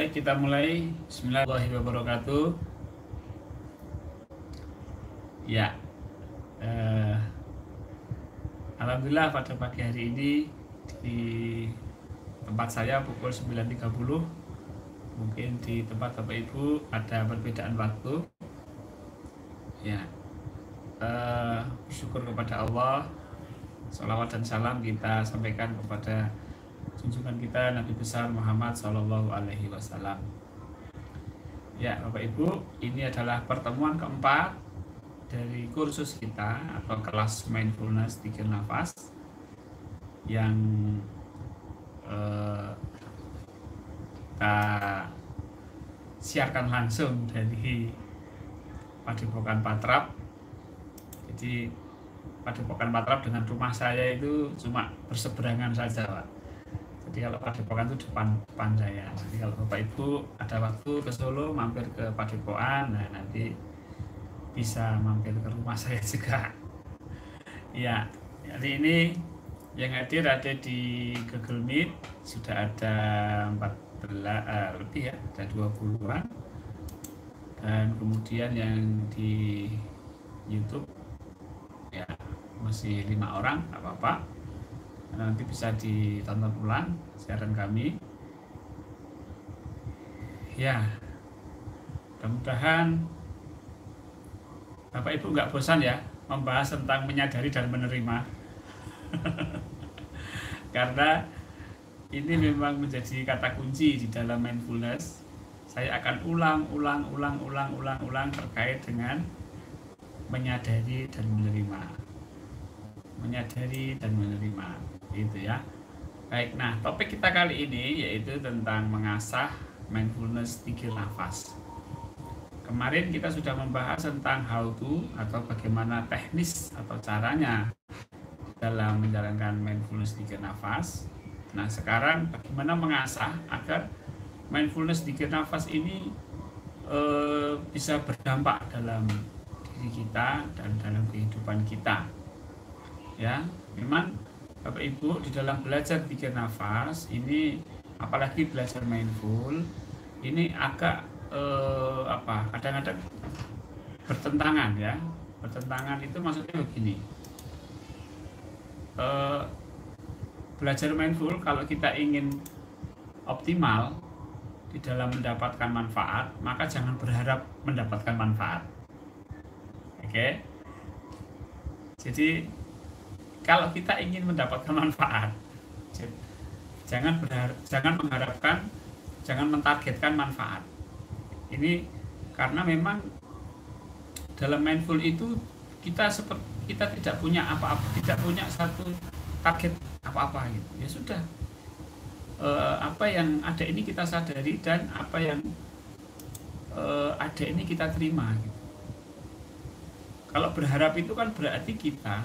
Baik, kita mulai. Bismillahirrahmanirrahim wabarakatuh. Ya, alhamdulillah pada pagi hari ini di tempat saya pukul 9.30. Mungkin di tempat Bapak Ibu ada perbedaan waktu. Ya, bersyukur kepada Allah. Salawat dan salam kita sampaikan kepada junjungan kita Nabi besar Muhammad Sallallahu Alaihi Wasallam. Ya, Bapak Ibu, ini adalah pertemuan keempat dari kursus kita atau kelas mindfulness 3 nafas yang kita siarkan langsung dari Padepokan Patrap. Jadi Padepokan Patrap dengan rumah saya itu cuma berseberangan saja, Pak. Jadi kalau Padepokan itu depan saya. Jadi kalau Bapak Ibu ada waktu ke Solo mampir ke Padepokan, nah nanti bisa mampir ke rumah saya juga. Ya, hari ini yang hadir ada di Google Meet sudah ada 14 lebih ya, ada 20-an. Dan kemudian yang di YouTube ya masih 5 orang, nggak apa-apa. Nanti bisa ditonton ulang siaran kami. Ya, mudah-mudahan Bapak Ibu nggak bosan ya membahas tentang menyadari dan menerima. Karena ini memang menjadi kata kunci di dalam mindfulness. Saya akan ulang terkait dengan menyadari dan menerima. Menyadari dan menerima, gitu ya. Baik, nah topik kita kali ini yaitu tentang mengasah mindfulness 3 nafas. Kemarin kita sudah membahas tentang how to atau bagaimana teknis atau caranya dalam menjalankan mindfulness 3 nafas. Nah, sekarang bagaimana mengasah agar mindfulness 3 nafas ini bisa berdampak dalam diri kita dan dalam kehidupan kita. Ya, memang Bapak Ibu di dalam belajar 3 nafas ini, apalagi belajar mindful, ini agak kadang-kadang bertentangan ya. Bertentangan itu maksudnya begini. Belajar mindful kalau kita ingin optimal di dalam mendapatkan manfaat, maka jangan berharap mendapatkan manfaat. Oke. Jadi kalau kita ingin mendapatkan manfaat, jangan mengharapkan, jangan mentargetkan manfaat. Ini karena memang dalam mindful itu kita tidak punya apa-apa, tidak punya satu target apa-apa gitu. Ya sudah, apa yang ada ini kita sadari dan apa yang ada ini kita terima gitu. Kalau berharap itu kan berarti kita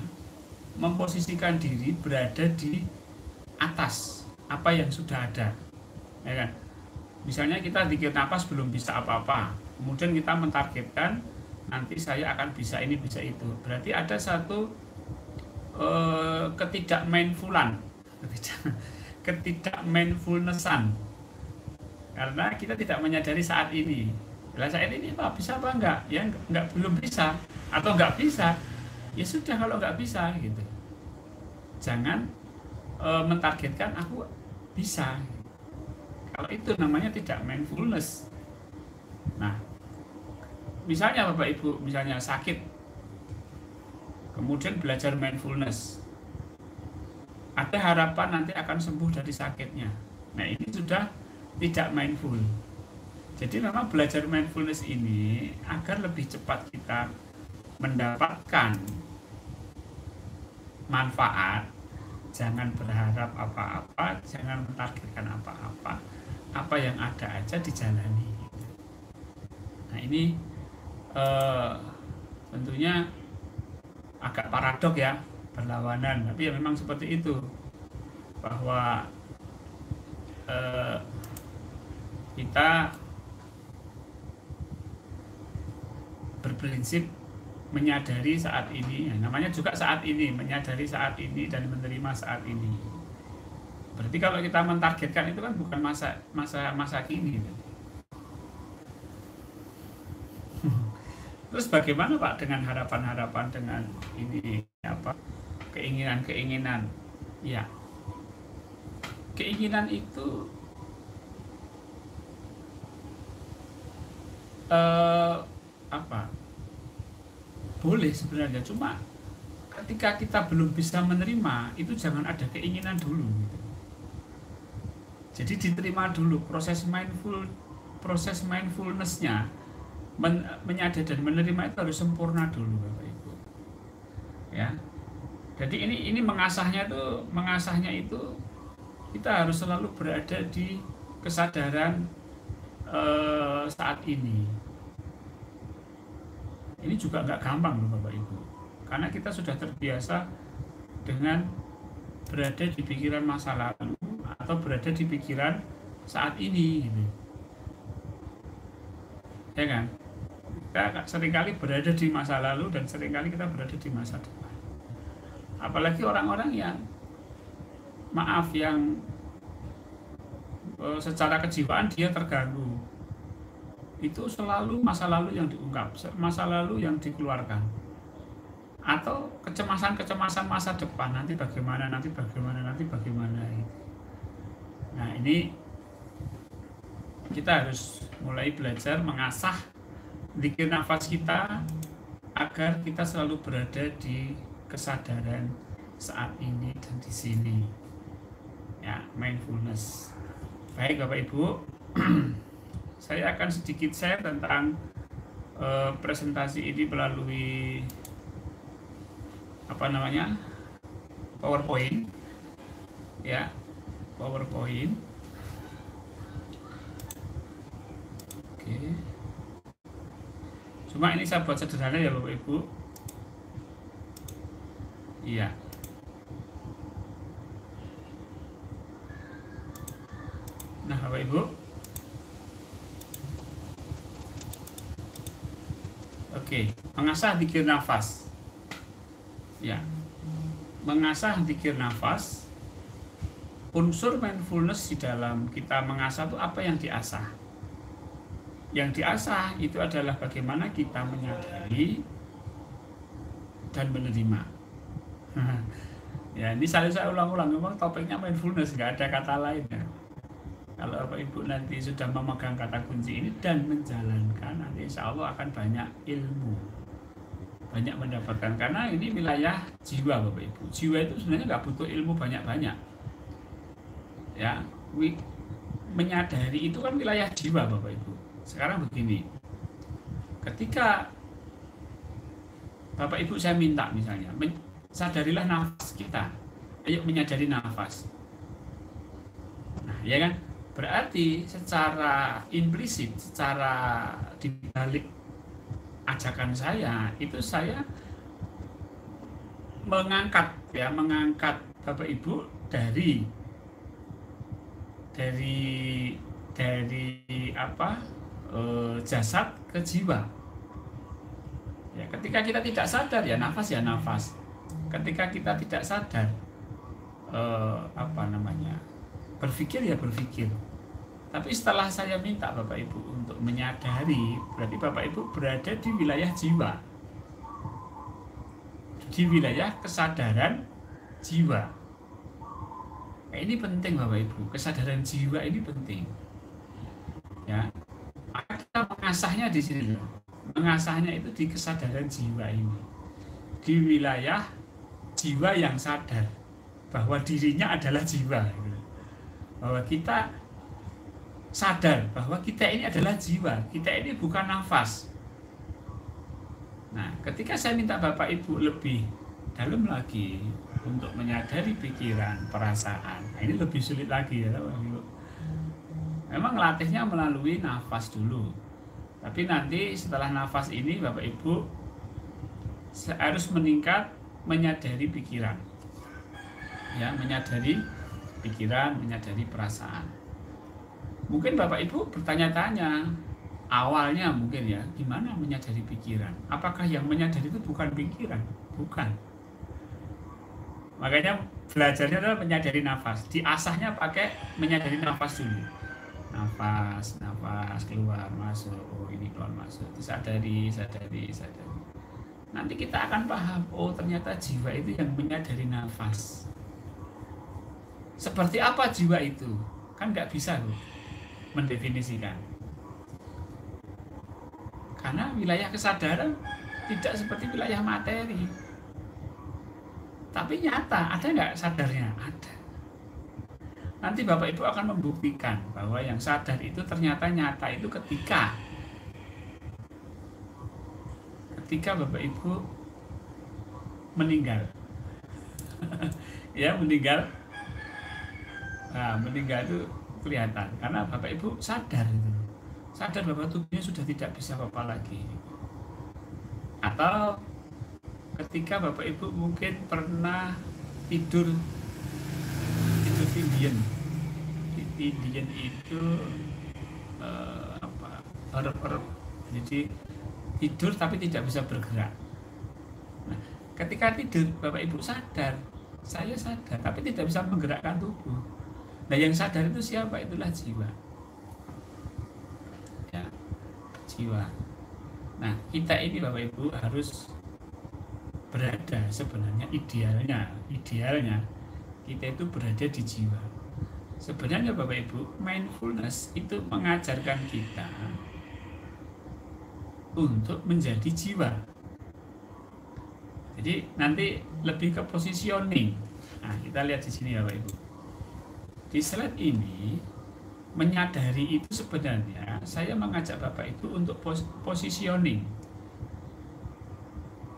memposisikan diri berada di atas apa yang sudah ada, ya kan? Misalnya kita 3 nafas belum bisa apa-apa, kemudian kita mentargetkan nanti saya akan bisa ini bisa itu, berarti ada satu ketidakmindfulnessan, karena kita tidak menyadari saat ini. Saat ini apa bisa apa enggak? Ya enggak, belum bisa atau enggak bisa. Ya sudah, kalau enggak bisa gitu. Jangan mentargetkan aku bisa. Kalau itu namanya tidak mindfulness. Nah, misalnya Bapak Ibu misalnya sakit, kemudian belajar mindfulness, ada harapan nanti akan sembuh dari sakitnya. Nah, ini sudah tidak mindful. Jadi memang belajar mindfulness ini agar lebih cepat kita mendapatkan manfaat, jangan berharap apa-apa, jangan mentargetkan apa-apa, apa yang ada aja dijalani. Nah, ini tentunya agak paradok ya, berlawanan, tapi ya memang seperti itu, bahwa kita berprinsip menyadari saat ini, ya, namanya juga saat ini, menyadari saat ini dan menerima saat ini. Berarti kalau kita mentargetkan itu kan bukan masa kini, Terus bagaimana Pak dengan harapan-harapan, dengan ini apa, keinginan-keinginan? Ya, keinginan itu apa? Boleh sebenarnya, cuma ketika kita belum bisa menerima itu jangan ada keinginan dulu gitu. Jadi diterima dulu proses mindfulness-nya, menyadari dan menerima itu harus sempurna dulu Bapak Ibu. Ya. Jadi ini mengasahnya itu kita harus selalu berada di kesadaran saat ini. Ini juga nggak gampang loh Bapak Ibu, karena kita sudah terbiasa dengan berada di pikiran masa lalu atau berada di pikiran saat ini gitu. Ya kan? Kita seringkali berada di masa lalu dan seringkali kita berada di masa depan. Apalagi orang-orang yang secara kejiwaan dia terganggu, itu selalu masa lalu yang diungkap, masa lalu yang dikeluarkan, atau kecemasan masa depan, nanti bagaimana. Nah, ini kita harus mulai belajar mengasah zikir nafas kita agar kita selalu berada di kesadaran saat ini dan di sini. Ya, mindfulness. Baik Bapak Ibu, saya akan sedikit share tentang presentasi ini melalui PowerPoint. Ya, PowerPoint. Oke. Cuma ini saya buat sederhana ya Bapak Ibu. Iya. Nah Bapak Ibu, oke, mengasah zikir nafas. Ya, mengasah zikir nafas. Unsur mindfulness di dalam kita mengasah itu apa yang diasah? Yang diasah itu adalah bagaimana kita menyadari dan menerima. Ya, ini saya ulang-ulang, memang topiknya mindfulness, nggak ada kata lain ya. Kalau Bapak Ibu nanti sudah memegang kata kunci ini dan menjalankan, nanti insya Allah akan banyak ilmu, banyak mendapatkan. Karena ini wilayah jiwa Bapak Ibu. Jiwa itu sebenarnya nggak butuh ilmu banyak-banyak. Ya, menyadari itu kan wilayah jiwa Bapak Ibu. Sekarang begini, ketika Bapak Ibu saya minta misalnya, sadarilah nafas kita, ayo menyadari nafas. Nah, ya kan? Berarti secara implisit, secara dibalik ajakan saya, itu saya mengangkat Bapak Ibu dari jasad ke jiwa. Ya, ketika kita tidak sadar ya nafas. Ketika kita tidak sadar berpikir ya berpikir. Tapi setelah saya minta Bapak Ibu untuk menyadari, berarti Bapak Ibu berada di wilayah jiwa, di wilayah kesadaran jiwa. Nah, ini penting Bapak Ibu, kesadaran jiwa ini penting. Ya, maka kita mengasahnya di sini. Mengasahnya itu di kesadaran jiwa ini, di wilayah jiwa yang sadar bahwa dirinya adalah jiwa, bahwa kita sadar bahwa kita ini adalah jiwa, kita ini bukan nafas. Nah, ketika saya minta Bapak Ibu lebih dalam lagi untuk menyadari pikiran, perasaan, nah ini lebih sulit lagi ya Bapak Ibu. Memang latihnya melalui nafas dulu, tapi nanti setelah nafas ini Bapak Ibu harus meningkat menyadari pikiran, ya, menyadari pikiran, menyadari perasaan. Mungkin Bapak Ibu bertanya-tanya, awalnya mungkin ya, gimana menyadari pikiran? Apakah yang menyadari itu bukan pikiran? Bukan. Makanya belajarnya adalah menyadari nafas. Diasahnya pakai menyadari nafas dulu. nafas, nafas keluar masuk, oh ini keluar masuk, sadari, sadari, sadari. Nanti kita akan paham, oh ternyata jiwa itu yang menyadari nafas. Seperti apa jiwa itu? Kan nggak bisa loh mendefinisikan. Karena wilayah kesadaran tidak seperti wilayah materi. Tapi nyata, ada nggak sadarnya? Ada. Nanti Bapak Ibu akan membuktikan bahwa yang sadar itu ternyata nyata itu ketika Bapak Ibu meninggal. Ya, meninggal. Nah, meninggal itu kelihatan karena Bapak Ibu sadar itu. Sadar bahwa tubuhnya sudah tidak bisa apa-apa lagi. Atau ketika Bapak Ibu mungkin pernah tidur tindian. Tindian itu erep-erep. Jadi tidur tapi tidak bisa bergerak. Nah, ketika tidur Bapak Ibu sadar, saya sadar tapi tidak bisa menggerakkan tubuh. Nah, yang sadar itu siapa? Itulah jiwa. Ya, jiwa. Nah, kita ini Bapak Ibu harus berada sebenarnya idealnya kita itu berada di jiwa. Sebenarnya Bapak Ibu, mindfulness itu mengajarkan kita untuk menjadi jiwa. Jadi nanti lebih ke positioning. Nah, kita lihat di sini Bapak Ibu. Di slide ini menyadari itu sebenarnya saya mengajak Bapak Ibu untuk positioning.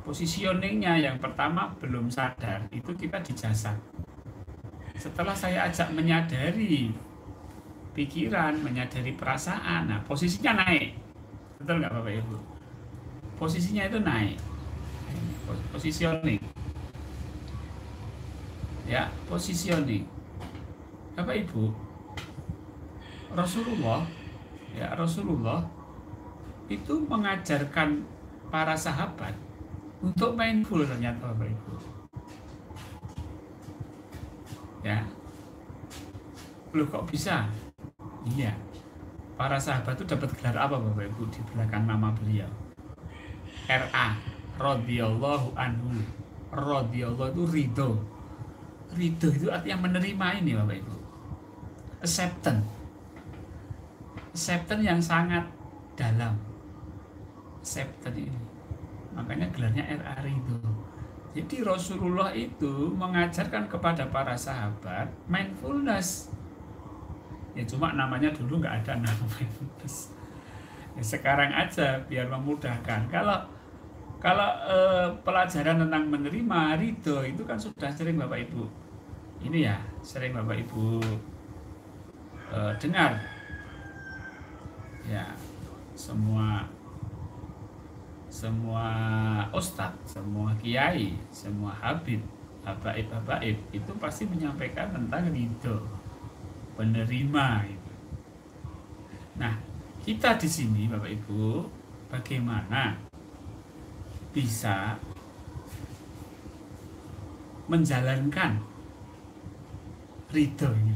Positioningnya yang pertama belum sadar, itu kita di jasad. Setelah saya ajak menyadari pikiran, menyadari perasaan, nah posisinya naik. Betul nggak Bapak Ibu? Posisinya itu naik. Positioning. Ya, positioning. Bapak Ibu, Rasulullah itu mengajarkan para sahabat untuk mindful ternyata Bapak Ibu. Ya. Loh kok bisa? Iya. Para sahabat itu dapat gelar apa Bapak Ibu di belakang nama beliau? RA, radhiyallahu anhu. Radhiyallahu itu ridho. Ridho itu artinya menerima ini Bapak Ibu. Acceptance yang sangat dalam. Acceptance ini. Makanya gelarnya RA ridho. Jadi Rasulullah itu mengajarkan kepada para sahabat mindfulness. Ya cuma namanya dulu nggak ada nama mindfulness. Ya, sekarang aja biar memudahkan. Kalau pelajaran tentang menerima ridho itu kan sudah sering Bapak Ibu. Ini ya sering Bapak Ibu dengar. Ya semua ustadz, semua kiai, semua habaib itu pasti menyampaikan tentang ridho, penerima itu. Nah, kita di sini Bapak Ibu, bagaimana bisa menjalankan ridho ini,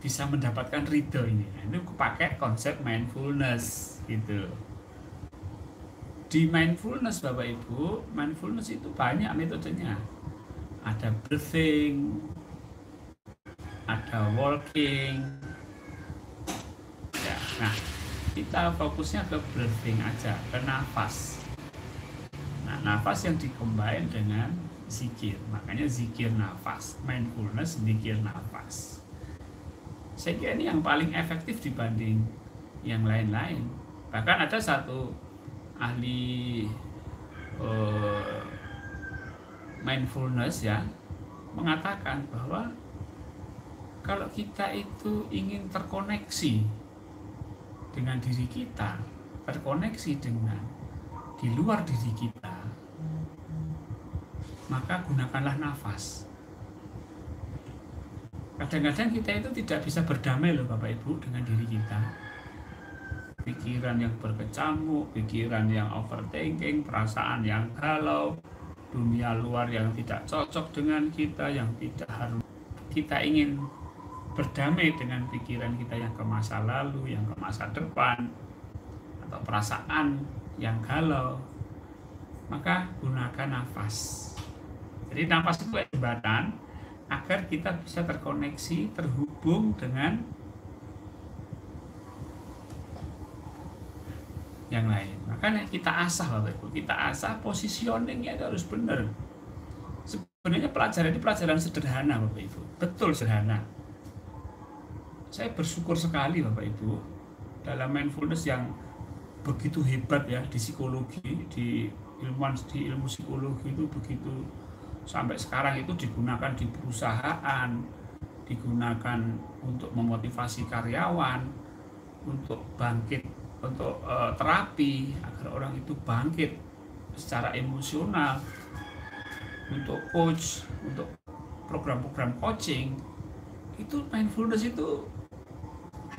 bisa mendapatkan ridho ini. Nah, itu pakai konsep mindfulness gitu. Di mindfulness Bapak Ibu, mindfulness itu banyak metodenya. Ada breathing, ada walking. Ya, nah, kita fokusnya ke breathing aja, ke nafas. Nah, nafas yang dikombin dengan zikir. Makanya zikir nafas, mindfulness zikir nafas. Saya kira ini yang paling efektif dibanding yang lain-lain. Bahkan ada satu ahli mindfulness ya mengatakan bahwa kalau kita itu ingin terkoneksi dengan diri kita, terkoneksi dengan di luar diri kita, maka gunakanlah nafas. Kadang-kadang kita itu tidak bisa berdamai loh Bapak Ibu dengan diri kita. Pikiran yang berkecamuk, pikiran yang overthinking, perasaan yang galau, dunia luar yang tidak cocok dengan kita, yang tidak harus kita ingin berdamai dengan pikiran kita yang ke masa lalu, yang ke masa depan, atau perasaan yang galau, maka gunakan nafas. Jadi nafas itu jembatan agar kita bisa terkoneksi, terhubung dengan yang lain. Makanya kita asah Bapak Ibu, kita asah positioningnya itu harus benar. Sebenarnya pelajaran ini pelajaran sederhana Bapak Ibu, betul sederhana. Saya bersyukur sekali Bapak Ibu dalam mindfulness yang begitu hebat ya di psikologi, di ilmu psikologi itu begitu, sampai sekarang itu digunakan di perusahaan, digunakan untuk memotivasi karyawan, untuk bangkit, untuk terapi agar orang itu bangkit secara emosional, untuk coach, untuk program-program coaching. Itu mindfulness itu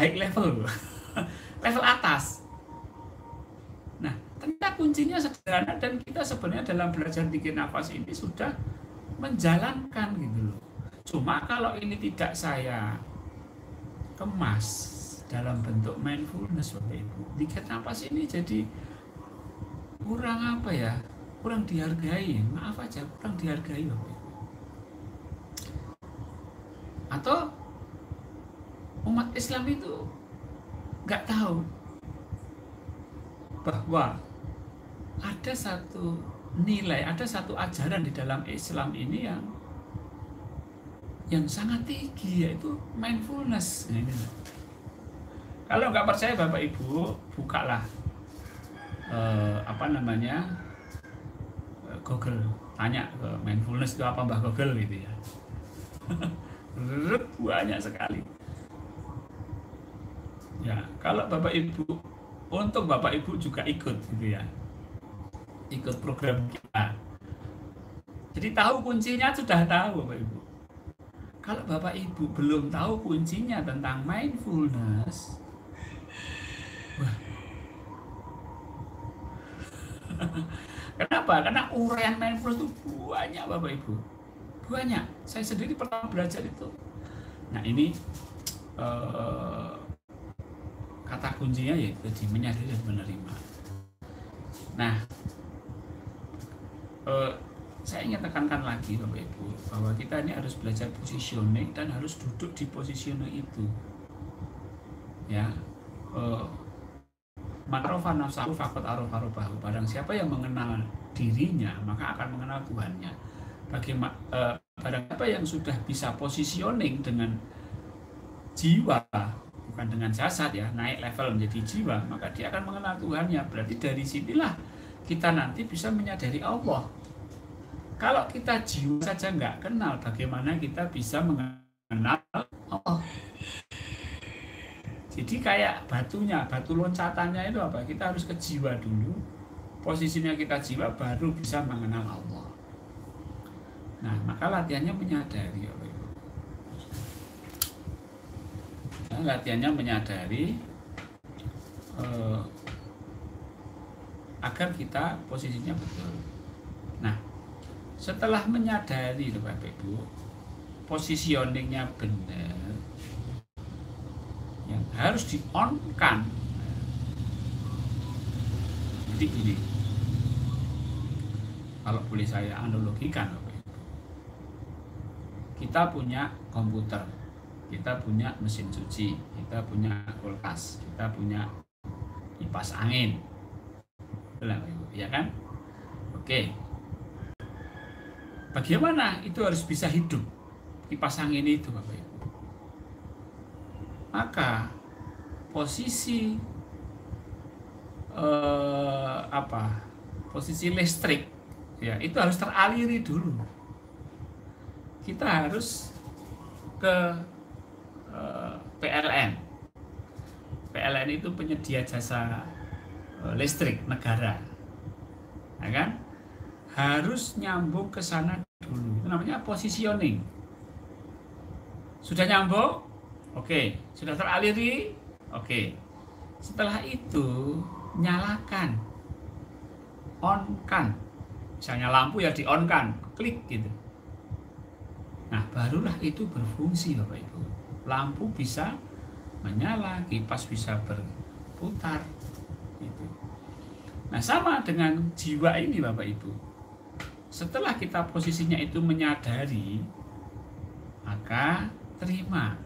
high level level atas. Nah, ternyata kuncinya sederhana, dan kita sebenarnya dalam belajar bikin nafas ini sudah menjalankan gitu loh. Cuma kalau ini tidak saya kemas dalam bentuk mindfulness Bapak Ibu, bikin nafas ini jadi kurang apa ya, kurang dihargai, maaf aja, kurang dihargai Bapak Ibu. Atau umat Islam itu nggak tahu bahwa ada satu nilai, ada satu ajaran di dalam Islam ini yang sangat tinggi, yaitu mindfulness. Nah, ini. Kalau nggak percaya Bapak Ibu, bukalah Google, tanya ke mindfulness itu apa Mbah Google gitu ya. Banyak sekali. Ya, kalau Bapak Ibu, untuk Bapak Ibu juga ikut gitu ya, ikut program kita. Jadi tahu kuncinya, sudah tahu Bapak Ibu. Kalau Bapak Ibu belum tahu kuncinya tentang mindfulness, wah. Kenapa? Karena uraian mindfulness itu banyak Bapak Ibu, banyak. Saya sendiri pernah belajar itu. Nah ini kata kuncinya yaitu menyadari dan menerima. Nah, saya ingin tekankan lagi Bapak Ibu bahwa kita ini harus belajar positioning dan harus duduk di positioning itu. Ya, man arafa nafsahu faqad arafa rabbahu. Barang siapa yang mengenal dirinya, maka akan mengenal Tuhannya. Barang siapa yang sudah bisa positioning dengan jiwa, bukan dengan jasad ya, naik level menjadi jiwa, maka dia akan mengenal Tuhannya. Berarti dari sinilah kita nanti bisa menyadari Allah. Kalau kita jiwa saja nggak kenal, bagaimana kita bisa mengenal Allah? Jadi kayak batunya, batu loncatannya itu apa? Kita harus ke jiwa dulu, posisinya kita jiwa, baru bisa mengenal Allah. Nah, maka latihannya menyadari, latihannya menyadari agar kita posisinya betul. Nah, setelah menyadari Bapak Ibu, positioningnya benar, yang harus di-on-kan. Jadi gini, kalau boleh saya analogikan Bapak Ibu, kita punya komputer, kita punya mesin cuci, kita punya kulkas, kita punya kipas angin, ya kan? Oke, bagaimana itu harus bisa hidup kipas angin itu Bapak Ibu? Maka posisi posisi listrik ya itu harus teraliri dulu. Kita harus ke PLN. PLN itu penyedia jasa listrik negara, ya kan? Harus nyambung ke sana dulu. Itu namanya positioning. Sudah nyambung? Oke. Sudah teraliri? Oke. Setelah itu nyalakan, on-kan. Misalnya lampu ya di-on-kan, klik gitu. Nah, barulah itu berfungsi Bapak Ibu. lampu bisa menyala, kipas bisa berputar gitu. Nah, sama dengan jiwa ini Bapak Ibu. Setelah kita posisinya itu menyadari, maka terima.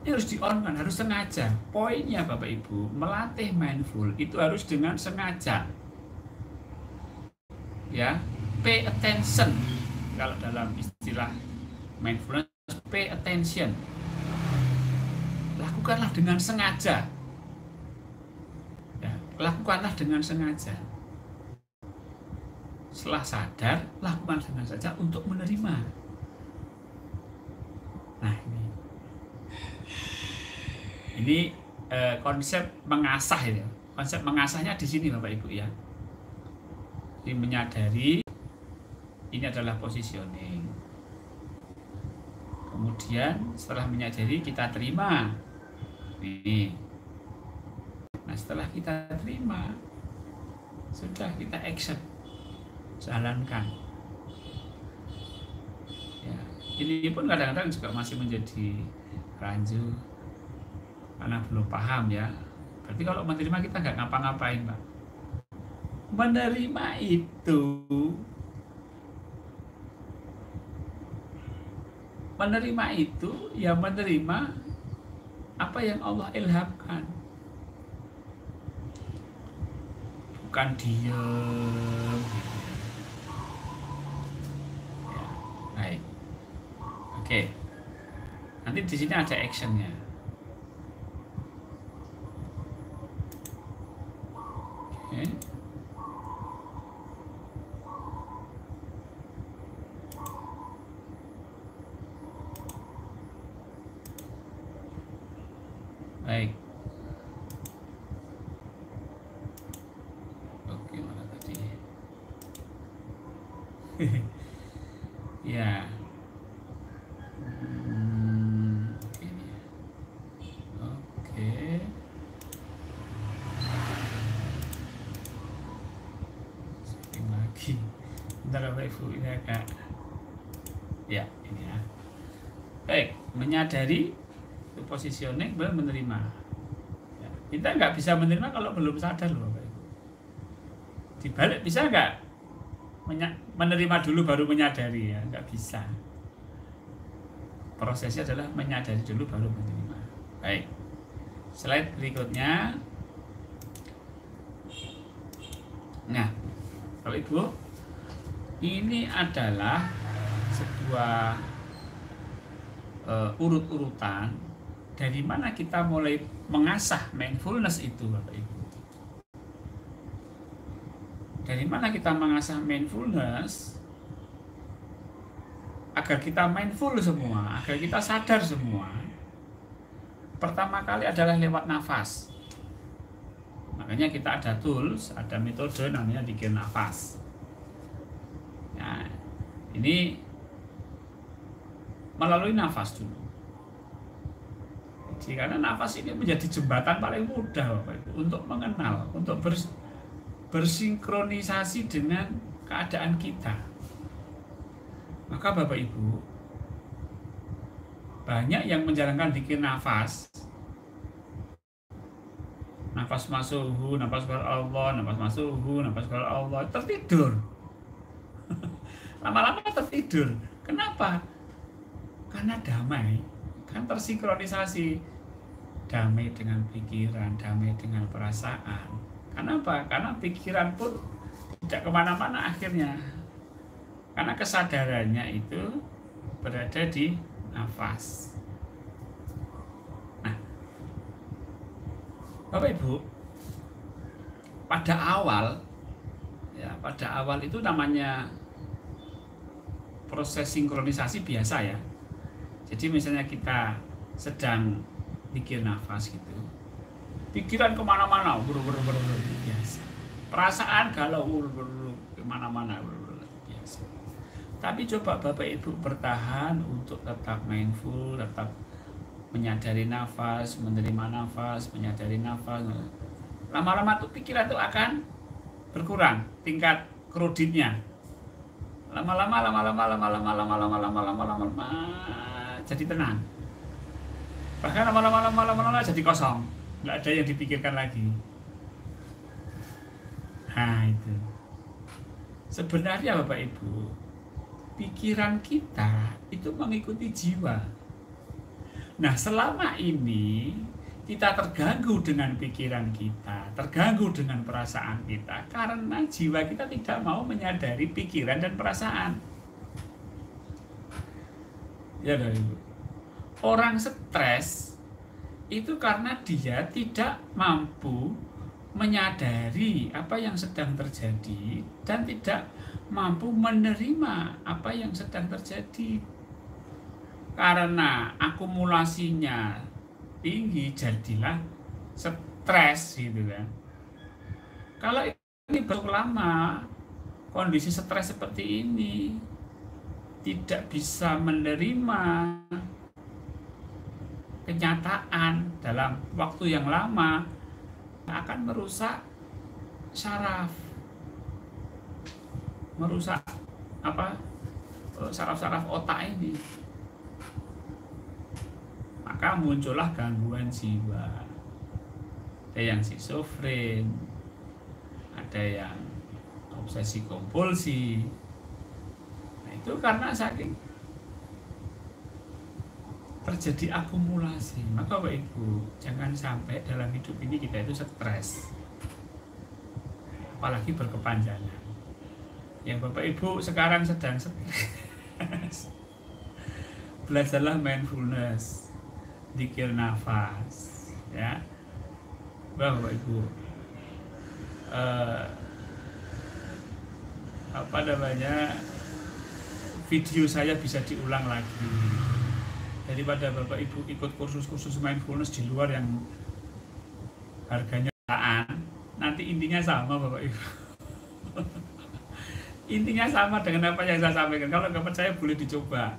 Ini harus di-on-kan, harus sengaja. Poinnya Bapak Ibu, melatih mindful itu harus dengan sengaja. Ya, pay attention. Kalau dalam istilah mindfulness, pay attention. Lakukanlah dengan sengaja. Ya, lakukanlah dengan sengaja. Setelah sadar, lakukan dengan saja untuk menerima. Nah, ini konsep mengasah ya. Konsep mengasahnya di sini Bapak Ibu ya. Jadi menyadari ini adalah positioning. Kemudian setelah menyadari kita terima. Nih. Nah, setelah kita terima, sudah kita accept, jalankan. Ya, ini pun kadang-kadang juga masih menjadi rancu karena belum paham ya. Berarti kalau menerima kita nggak ngapa-ngapain Pak. Menerima itu ya menerima apa yang Allah ilhamkan, bukan diam. Ya, baik. Oke. Nanti di sini ada actionnya. Oke. Baik. Oke, mana tadi? Ya. Ini. Oke. Setting lagi. Bentar Bapak Ibu, ini agak. Ya, ini ya. Baik, menyadari itu positioning, menerima. Ya, kita nggak bisa menerima kalau belum sadar loh Bapak Ibu. Dibalik bisa nggak menerima dulu baru menyadari? Ya nggak bisa. Prosesnya adalah menyadari dulu baru menerima. Baik, slide berikutnya. Nah, Bapak Ibu, ini adalah sebuah urut-urutan dari mana kita mulai mengasah mindfulness itu Bapak Ibu. Dari mana kita mengasah mindfulness agar kita mindful semua, agar kita sadar semua. Pertama kali adalah lewat nafas. Makanya kita ada tools, ada metode namanya dikir nafas. Nah, ini melalui nafas dulu. Jadi karena nafas ini menjadi jembatan paling mudah Bapak Ibu, untuk mengenal, untuk bersinkronisasi dengan keadaan kita. Maka Bapak Ibu, banyak yang menjalankan dikir nafas. Nafas masuk nafas keluar Allah, nafas masuk nafas keluar Allah, tertidur. Lama-lama tertidur. Kenapa? Karena damai, kan tersinkronisasi. Damai dengan pikiran, damai dengan perasaan. Kenapa? Karena pikiran pun tidak kemana-mana akhirnya. Karena kesadarannya itu berada di nafas. Nah, Bapak Ibu, pada awal itu namanya proses sinkronisasi biasa ya. Jadi misalnya kita sedang bikin nafas gitu, pikiran kemana-mana, biasa. Perasaan galau, kemana-mana, biasa. Tapi coba Bapak Ibu bertahan untuk tetap mindful, tetap menyadari nafas, menerima nafas, menyadari nafas. Lama-lama tuh pikiran tuh akan berkurang tingkat kreditnya. Lama-lama jadi tenang. Bahkan lama-lama jadi kosong, nggak ada yang dipikirkan lagi. Nah itu sebenarnya Bapak Ibu, pikiran kita itu mengikuti jiwa. Nah selama ini kita terganggu dengan pikiran kita, terganggu dengan perasaan kita, karena jiwa kita tidak mau menyadari pikiran dan perasaan. Ya Bapak Ibu, orang stres itu karena dia tidak mampu menyadari apa yang sedang terjadi dan tidak mampu menerima apa yang sedang terjadi. Karena akumulasinya tinggi, jadilah stres gitu kan. Kalau ini berlama kondisi stres seperti ini, tidak bisa menerima kenyataan dalam waktu yang lama, akan merusak saraf, merusak saraf-saraf otak ini. Maka muncullah gangguan jiwa. Ada yang schizofren, ada yang obsesi kompulsi. Nah, itu karena saking terjadi akumulasi. Maka Bapak Ibu, jangan sampai dalam hidup ini kita itu stres, apalagi berkepanjangan. Yang Bapak Ibu sekarang sedang stres, belajarlah mindfulness, zikir nafas, ya Bapak Ibu. Video saya bisa diulang lagi, daripada Bapak Ibu ikut kursus-kursus mindfulness di luar yang harganya jutaan. Nanti intinya sama Bapak Ibu. Intinya sama dengan apa yang saya sampaikan. Kalau nggak percaya boleh dicoba.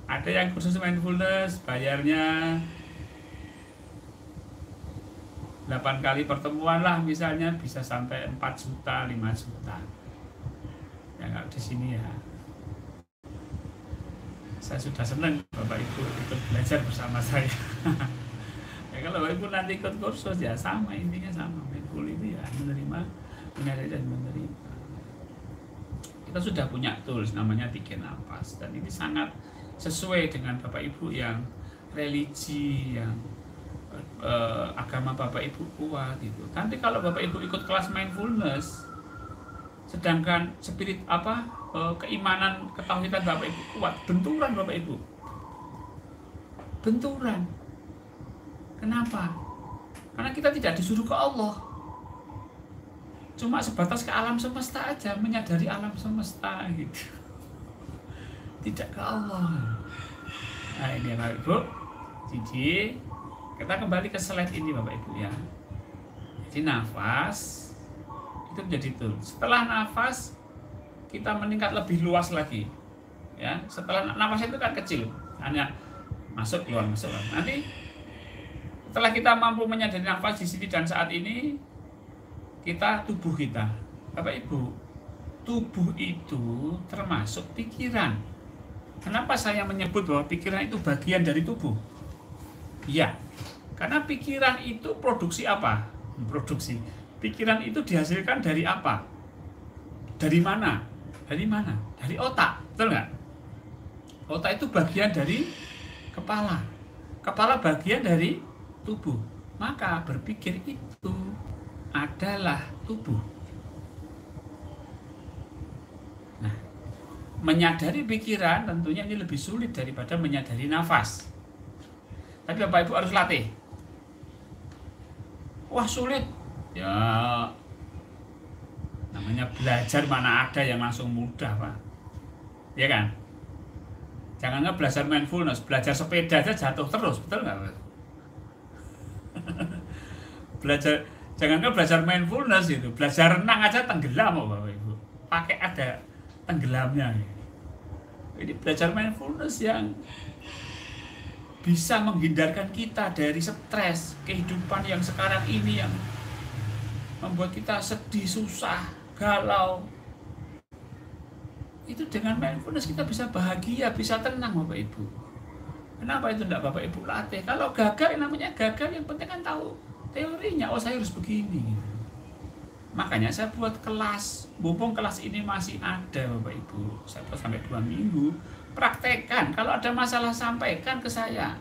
Ada yang kursus mindfulness bayarnya 8 kali pertemuan lah misalnya, bisa sampai 4 juta, 5 juta. Ya nggak di sini ya. Saya sudah senang Bapak Ibu ikut belajar bersama saya. Ya, kalau Bapak Ibu nanti ikut kursus ya sama, intinya sama. Mindful itu ya menerima, menyadari dan menerima. Kita sudah punya tools namanya zikir nafas, dan ini sangat sesuai dengan Bapak Ibu yang religi, yang agama Bapak Ibu kuat itu. Nanti kalau Bapak Ibu ikut kelas mindfulness, sedangkan spirit keimanan, ketauhidan Bapak Ibu kuat, benturan Bapak Ibu, benturan. Kenapa? Karena kita tidak disuruh ke Allah, cuma sebatas ke alam semesta aja, menyadari alam semesta gitu, tidak ke Allah. Nah ini Bapak Ibu, jadi kita kembali ke slide ini Bapak Ibu ya. Jadi nafas itu menjadi tool. Setelah nafas kita meningkat lebih luas lagi ya. Setelah nafas itu kan kecil, hanya masuk keluar masuk keluar. Nanti setelah kita mampu menyadari nafas di sini dan saat ini, kita tubuh kita Bapak Ibu, tubuh itu termasuk pikiran. Kenapa saya menyebut bahwa pikiran itu bagian dari tubuh? Ya, karena pikiran itu produksi apa? Produksi. Pikiran itu dihasilkan dari apa? Dari mana? Dari mana? Dari otak, betul nggak? Otak itu bagian dari kepala. Kepala bagian dari tubuh. Maka berpikir itu adalah tubuh. Nah, menyadari pikiran tentunya ini lebih sulit daripada menyadari nafas. Tapi Bapak Ibu harus latih. Wah sulit. Ya, namanya belajar, mana ada yang langsung mudah Pak. Ya kan? Jangan nggak belajar mindfulness, belajar sepeda aja jatuh terus, betul nggak Pak? Jangan nggak belajar mindfulness itu, belajar renang aja tenggelam Bapak Ibu. Pakai ada tenggelamnya. Ini belajar mindfulness yang bisa menghindarkan kita dari stres kehidupan yang sekarang ini, yang membuat kita sedih, susah, galau. Itu dengan mindfulness kita bisa bahagia, bisa tenang Bapak Ibu. Kenapa itu enggak Bapak Ibu latih? Kalau gagal, namanya gagal, yang penting kan tahu teorinya. Oh, saya harus begini. Makanya saya buat kelas. Mumpung kelas ini masih ada Bapak Ibu, saya buat sampai 2 minggu. Praktekkan. Kalau ada masalah sampaikan ke saya.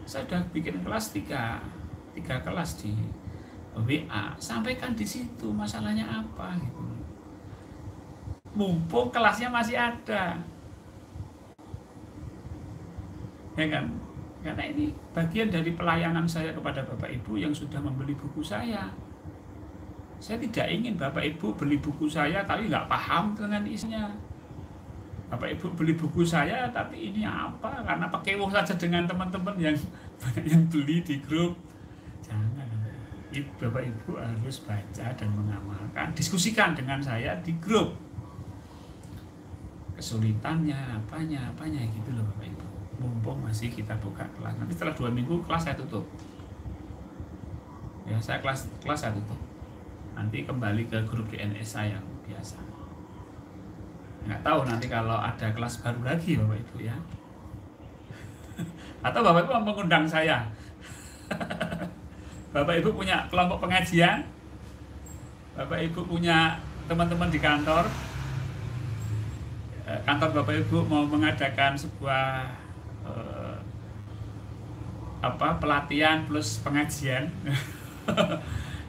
Saya sudah bikin kelas 3 kelas di WA. Sampaikan di situ masalahnya apa gitu. Mumpung kelasnya masih ada. Ya kan? Karena ini bagian dari pelayanan saya kepada Bapak Ibu yang sudah membeli buku saya. Saya tidak ingin Bapak Ibu beli buku saya tapi nggak paham dengan isinya. Bapak Ibu beli buku saya tapi ini apa? Karena pakai saja dengan teman-teman yang banyak yang beli di grup. Jangan. Bapak Ibu harus baca dan mengamalkan. Diskusikan dengan saya di grup. Kesulitannya, apanya gitu loh Bapak Ibu. Mumpung masih kita buka kelas. Nanti setelah 2 minggu kelas saya tutup. Ya, saya kelas saya tutup. Nanti kembali ke grup DNS saya yang biasa. Nggak tahu nanti kalau ada kelas baru lagi Bapak Ibu ya. Atau Bapak Ibu mau mengundang saya. Bapak Ibu punya kelompok pengajian. Bapak Ibu punya teman-teman di kantor. Kantor Bapak Ibu mau mengadakan sebuah pelatihan plus pengajian.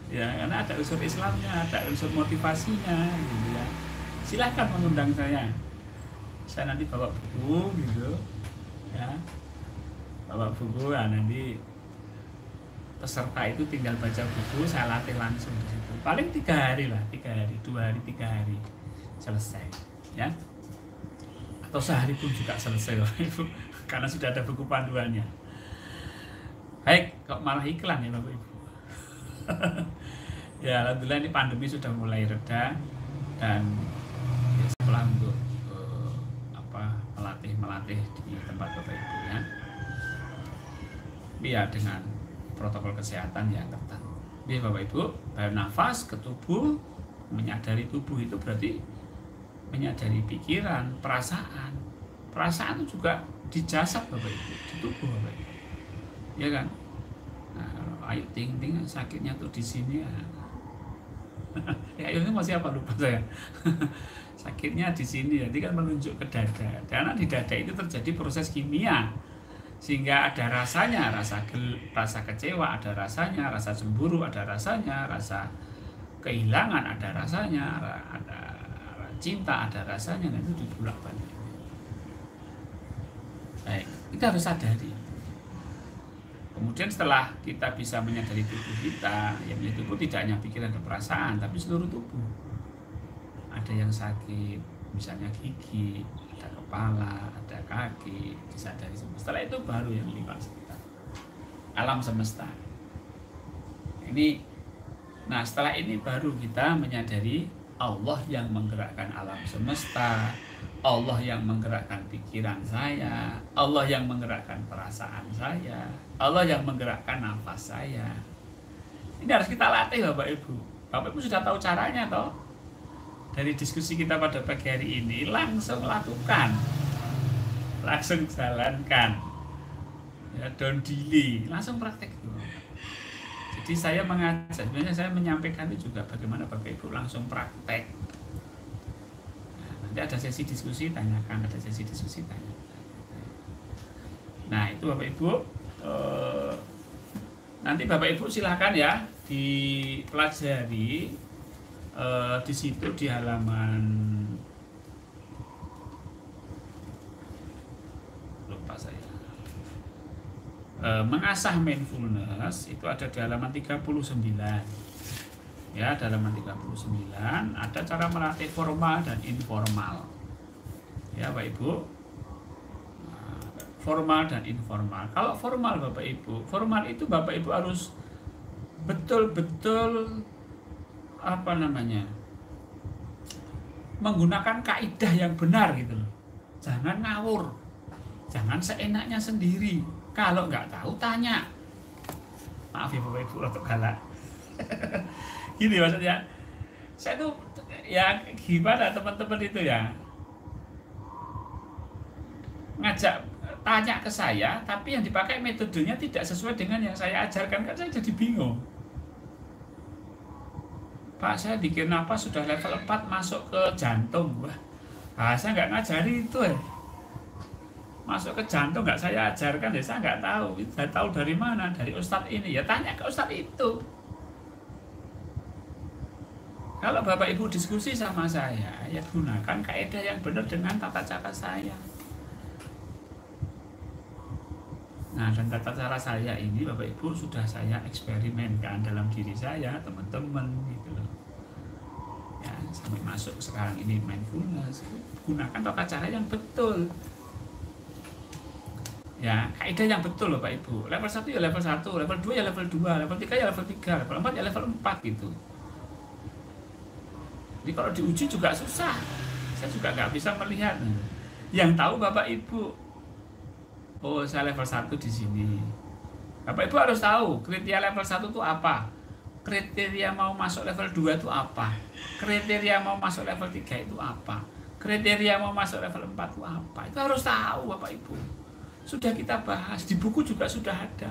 Ya, karena ada unsur Islamnya, ada unsur motivasinya gitu ya. Silahkan mengundang saya. Saya nanti bawa buku gitu ya. Bawa buku, nanti peserta itu tinggal baca buku, saya latih langsung di situ. Paling 3 hari lah, 3 hari, 2 hari, 3 hari selesai ya. Atau sehari pun juga selesai karena sudah ada buku panduannya. Baik, kok malah iklan ya Bapak Ibu. Ya, alhamdulillah ini pandemi sudah mulai reda dan ya, setelah untuk melatih di tempat Bapak Ibu ya. Ya dengan protokol kesehatan yang ketat. Jadi Bapak Ibu, bernafas ke tubuh, menyadari tubuh itu berarti menyadari pikiran, perasaan. Perasaan itu juga di jasad Bapak Ibu, di tubuh Bapak Ibu. Ya kan? Nah, ayo ting-ting sakitnya tuh di sini ya. Ya ini masih apa lupa saya. Sakitnya di sini, jadi kan menunjuk ke dada. Karena di dada itu terjadi proses kimia. Sehingga ada rasanya, rasa kecewa ada rasanya, rasa cemburu ada rasanya, rasa kehilangan ada rasanya, ada cinta ada rasanya, dan itu dibulak-balik. Baik, kita harus sadari. Kemudian setelah kita bisa menyadari tubuh kita, yang tubuh tidak hanya pikiran dan perasaan, tapi seluruh tubuh. Ada yang sakit, misalnya gigi, ada kepala, ada kaki, disadari semua. Setelah itu baru yang lingkungan sekitar, alam semesta. Nah setelah ini baru kita menyadari Allah yang menggerakkan alam semesta, Allah yang menggerakkan pikiran saya, Allah yang menggerakkan perasaan saya, Allah yang menggerakkan nafas saya. Ini harus kita latih Bapak Ibu. Bapak Ibu sudah tahu caranya toh? Dari diskusi kita pada pagi hari ini, langsung lakukan, langsung jalankan, ya, don't delay, langsung praktek dulu. Jadi saya mengajak, sebenarnya saya menyampaikan itu juga bagaimana Bapak Ibu langsung praktek. Nanti ada sesi diskusi tanyakan, ada sesi diskusi tanyakan. Nah itu Bapak Ibu, nanti Bapak Ibu silahkan ya dipelajari di situ di halaman, lupa saya, mengasah mindfulness itu ada di halaman 39 ya. Halaman 39 ada cara melatih formal dan informal ya Bapak Ibu. Formal dan informal. Kalau formal Bapak Ibu, formal itu Bapak Ibu harus betul-betul menggunakan kaidah yang benar gitu loh. Jangan ngawur, jangan seenaknya sendiri. Kalau nggak tahu tanya. Maaf ya Bapak Ibu untuk galak. Gini maksudnya, saya tuh ya gimana teman-teman itu ya, ngajak tanya ke saya, tapi yang dipakai metodenya tidak sesuai dengan yang saya ajarkan, kan saya jadi bingung. Pak, saya bikin nafas sudah level 4 masuk ke jantung. Wah, saya nggak ngajari itu masuk ke jantung nggak saya ajarkan, ya saya nggak tahu. Saya tahu dari mana? Dari ustadz ini. Ya tanya ke ustadz itu. Kalau Bapak Ibu diskusi sama saya, ya gunakan kaidah yang benar dengan tata cara saya. Nah, dan tata cara saya ini Bapak Ibu sudah saya eksperimenkan dalam diri saya, teman-teman gitu loh. Ya, sampai masuk sekarang ini mindfulness, gunakan tata cara yang betul. Ya, kaidah yang betul loh Pak Ibu. Level 1 ya level 1, level 2 ya level 2, level 3 ya level 3, level 4 ya level 4 gitu. Jadi kalau diuji juga susah. Saya juga nggak bisa melihat. Yang tahu Bapak Ibu. Oh, saya level 1 di sini. Bapak Ibu harus tahu kriteria level 1 itu apa. Kriteria mau masuk level 2 itu apa. Kriteria mau masuk level 3 itu apa. Kriteria mau masuk level 4 itu apa. Itu harus tahu Bapak Ibu. Sudah kita bahas, di buku juga sudah ada.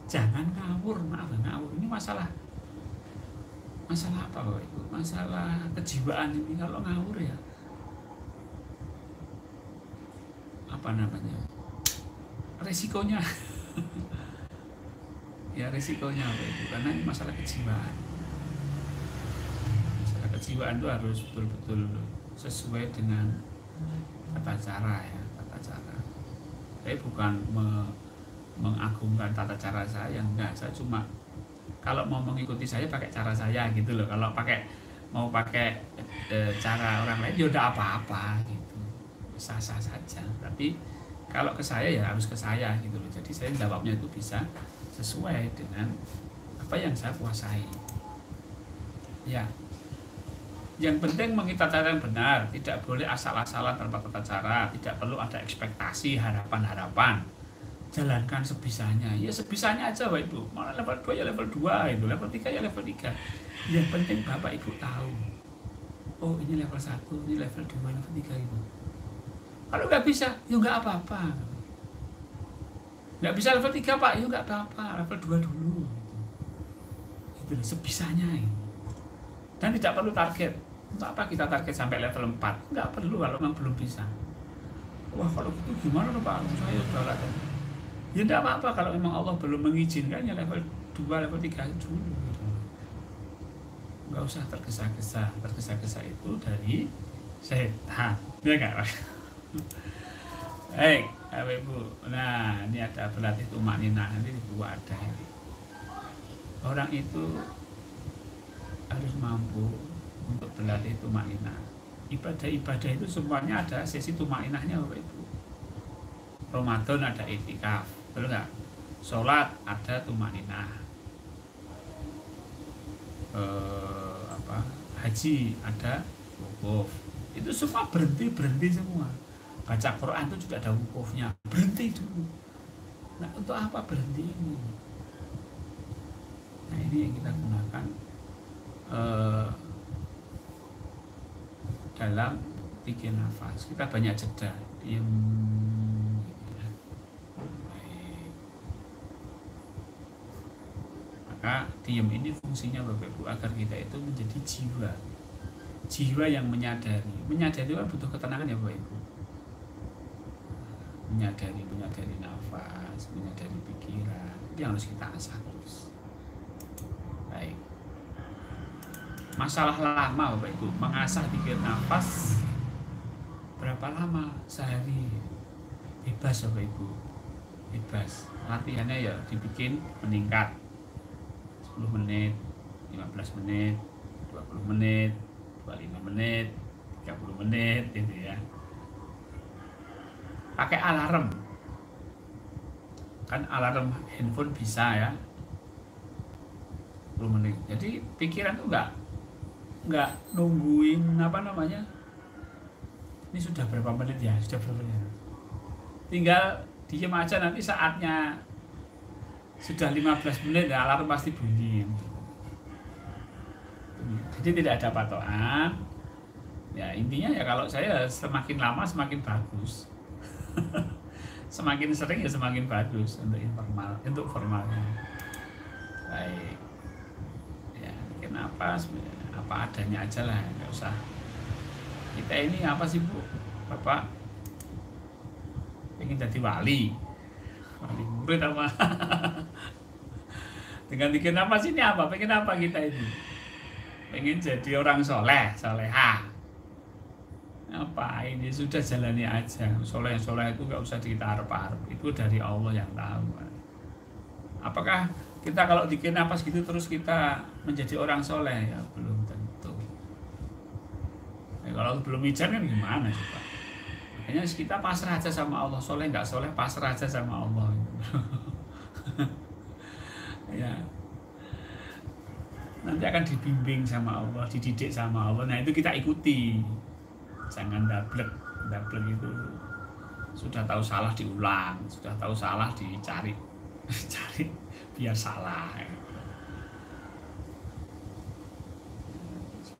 Jangan ngawur, maaf ngawur. Ini masalah apa Bapak Ibu? Masalah kejiwaan ini. Kalau ngawur ya apa namanya, resikonya ya resikonya Bapak Ibu, karena ini masalah kejiwaan. Masalah kejiwaan itu harus betul-betul sesuai dengan tata cara ya, tata cara. Saya bukan mengagungkan tata cara saya, enggak. Saya cuma kalau mau mengikuti saya pakai cara saya gitu loh. Kalau mau pakai cara orang lain ya udah apa-apa gitu, sah-sah saja. Tapi kalau ke saya ya harus ke saya gitu loh. Jadi saya jawabnya itu bisa sesuai dengan apa yang saya kuasai. Ya, yang penting mengikuti tata cara yang benar. Tidak boleh asal-asalan tanpa tata cara. Tidak perlu ada ekspektasi, harapan-harapan. Jalankan sebisanya. Ya sebisanya aja Bapak Ibu. Mana level 2 ya level 2 itu, level 3 ya level 3. Yang penting Bapak Ibu tahu. Oh, ini level 1, ini level 2, level 3 itu. Kalau nggak bisa, ya nggak apa-apa. Nggak bisa level 3 Pak, ya nggak apa-apa, level 2 dulu. Itu sebisanya ini. Dan tidak perlu target. Untuk apa kita target sampai level 4? Nggak perlu kalau memang belum bisa. Wah, kalau gitu gimana Pak? Saya sudah latihan. Ya enggak apa-apa kalau memang Allah belum mengizinkan, ya level 2, level 3 dulu gitu. Enggak usah tergesa-gesa. Tergesa-gesa itu dari setan. Ya enggak? Baik, Bapak Ibu. Nah, ini ada berlatih tumakninah, nanti di buku ada ini. Orang itu harus mampu untuk berlatih tumakninah. Ibadah-ibadah itu semuanya ada sesi tumakninahnya Bapak Ibu. Ramadan ada itikaf, betul nggak? Sholat ada tumakninah. Haji ada wukuf. Itu semua berhenti semua. Baca Quran itu juga ada wukufnya, berhenti dulu. Nah, untuk apa berhenti ini? Nah, ini yang kita gunakan dalam bikin nafas. Kita banyak jeda, diam. Maka diam ini fungsinya Bapak Ibu agar kita itu menjadi jiwa yang menyadari kan butuh ketenangan ya Bapak Ibu. Menyadari nafas, menyadari pikiran, itu yang harus kita asah terus. Baik, masalah lama Bapak Ibu mengasah pikir nafas berapa lama? Sehari. Bebas Bapak Ibu, bebas. Latihannya ya dibikin meningkat 10 menit, 15 menit, 20 menit, 25 menit, 30 menit gitu ya. Pakai alarm. Kan alarm handphone bisa ya. 10 menit. Jadi pikiran tuh enggak nungguin apa namanya. Ini sudah berapa menit ya? Sudah berapa menit. Tinggal diam aja, nanti saatnya sudah 15 menit ya alarm pasti bunyi. Jadi tidak ada patokan. Ya intinya ya kalau saya semakin lama semakin bagus. Semakin sering ya semakin bagus untuk informal, untuk formalnya. Baik. Ya, kenapa apa adanya aja lah, nggak usah. Kita ini apa sih Bu? Bapak pengen jadi wali murid apa? Dengan bikin apa sih ini apa? Pengen apa kita ini? Pengen jadi orang soleh, soleha. Apa ini sudah jalani aja. Soleh itu nggak usah kita harap-harap, itu dari Allah yang tahu. Apakah kita kalau bikin napas gitu terus kita menjadi orang soleh? Ya belum tentu. Kalau belum ijan kan gimana coba? Makanya kita pasrah aja sama Allah. Soleh nggak soleh pasrah aja sama Allah. Ya, nanti akan dibimbing sama Allah, dididik sama Allah. Nah itu kita ikuti. Jangan dablek itu sudah tahu salah diulang, sudah tahu salah dicari cari biar salah.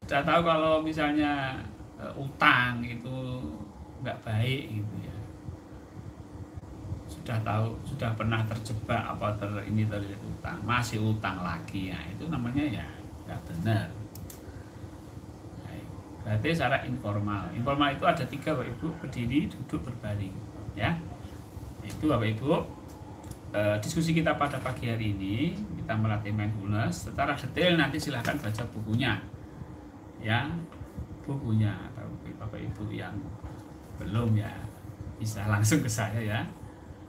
Sudah tahu kalau misalnya utang itu nggak baik gitu ya. Sudah tahu, sudah pernah terjebak apa ini terjadi utang, masih utang lagi, ya itu namanya ya nggak benar. Berarti secara informal. Informal itu ada 3 Bapak Ibu, berdiri, duduk, berbaring. Ya, itu Bapak Ibu. Diskusi kita pada pagi hari ini kita melatih mindfulness. Secara detail nanti silahkan baca bukunya. Ya, bukunya. Atau Bapak Ibu yang belum ya bisa langsung ke saya ya.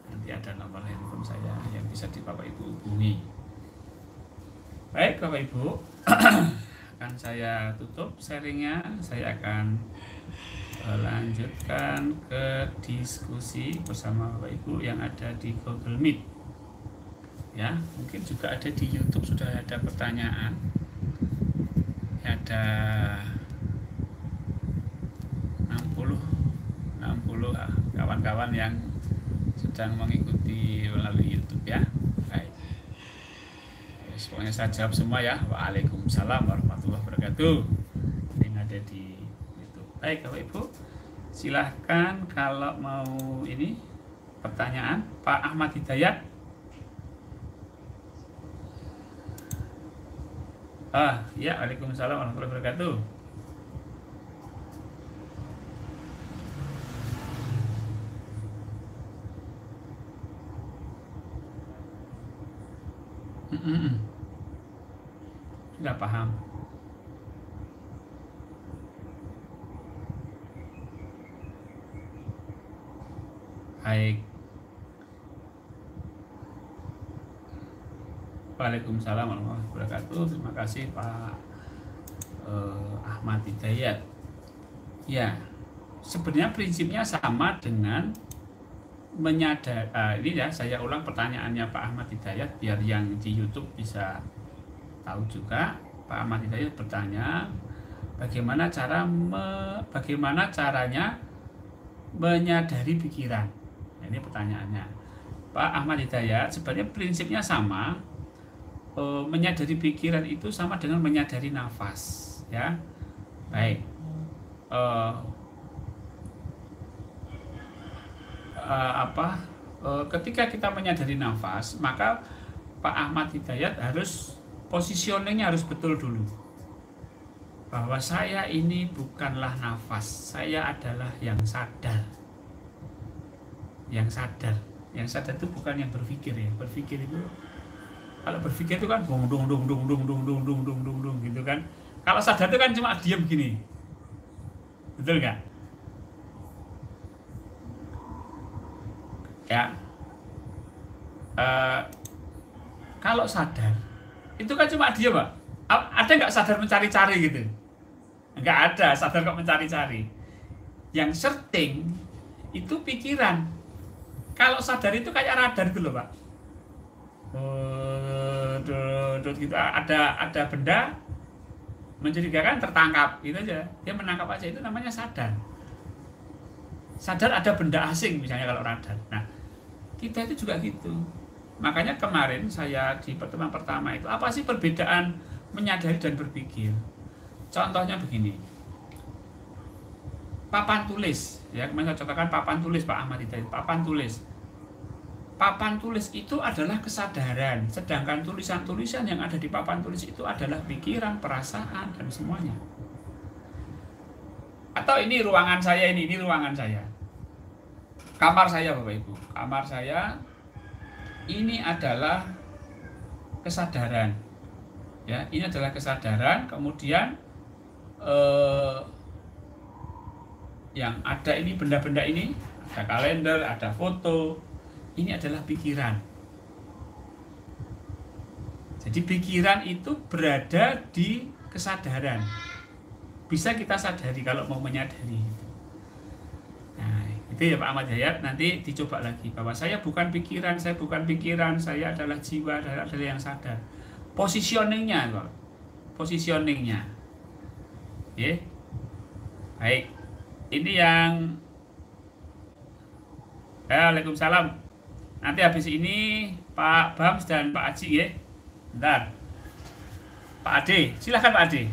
Nanti ada nomor handphone saya yang bisa di Bapak Ibu hubungi. Baik Bapak Ibu. Akan saya tutup sharingnya, saya akan lanjutkan ke diskusi bersama Bapak Ibu yang ada di Google Meet. Ya, mungkin juga ada di YouTube, sudah ada pertanyaan. Ada 60 kawan-kawan yang sedang mengikuti melalui YouTube ya. Baik. Pokoknya saya jawab semua ya. Waalaikumsalam warahmatullahi wabarakatuh. Yang ada di YouTube. Baik Bapak Ibu, silahkan kalau mau ini pertanyaan. Pak Ahmad Hidayat. Ya, waalaikumsalam warahmatullahi wabarakatuh. Sudah paham. Baik. Waalaikumsalam warahmatullahi wabarakatuh. Terima kasih Pak Ahmad Hidayat. Ya, sebenarnya prinsipnya sama dengan menyadari. Ini ya saya ulang pertanyaannya Pak Ahmad Hidayat biar yang di YouTube bisa tahu juga. Pak Ahmad Hidayat bertanya bagaimana caranya menyadari pikiran. Nah, ini pertanyaannya Pak Ahmad Hidayat. Sebenarnya prinsipnya sama. Menyadari pikiran itu sama dengan menyadari nafas ya. Baik. Ketika kita menyadari nafas, maka Pak Ahmad Hidayat harus positioningnya harus betul dulu, bahwa saya ini bukanlah nafas, saya adalah yang sadar. Yang sadar itu bukan yang berpikir ya. Berpikir itu, kalau berpikir itu kan dong gitu kan. Kalau sadar itu kan cuma diam gini, betul nggak? Ya. Kalau sadar itu kan cuma diam, Pak. Ada nggak sadar mencari-cari gitu? Nggak ada sadar kok mencari-cari. Yang searching itu pikiran. Kalau sadar itu kayak radar gitu loh, Pak. Gitu, ada benda mencurigakan, tertangkap gitu aja, dia menangkap aja, itu namanya sadar. Sadar ada benda asing misalnya kalau radar. Nah kita itu juga gitu. Makanya kemarin saya di pertemuan pertama itu, apa sih perbedaan menyadari dan berpikir? Contohnya begini, papan tulis ya, kemarin saya contohkan papan tulis Pak Ahmad Hidayat, papan tulis. papan tulis itu adalah kesadaran, sedangkan tulisan-tulisan yang ada di papan tulis itu adalah pikiran, perasaan, dan semuanya. Atau ini ruangan saya, ini ruangan saya, kamar saya Bapak Ibu, kamar saya ini adalah kesadaran, ya, ini adalah kesadaran. Kemudian yang ada ini benda-benda ini, ada kalender, ada foto, ini adalah pikiran. Jadi pikiran itu berada di kesadaran, bisa kita sadari kalau mau menyadari. Nah, itu ya Pak Ahmad Hidayat, nanti dicoba lagi bahwa saya bukan pikiran, saya bukan pikiran, saya adalah jiwa, saya adalah yang sadar. Positioningnya, Pak. Positioningnya. Ya. Baik. Ini yang Waalaikumsalam. Nanti habis ini Pak Bams dan Pak Aji ya. Bentar. Pak Ade, silahkan Pak Ade.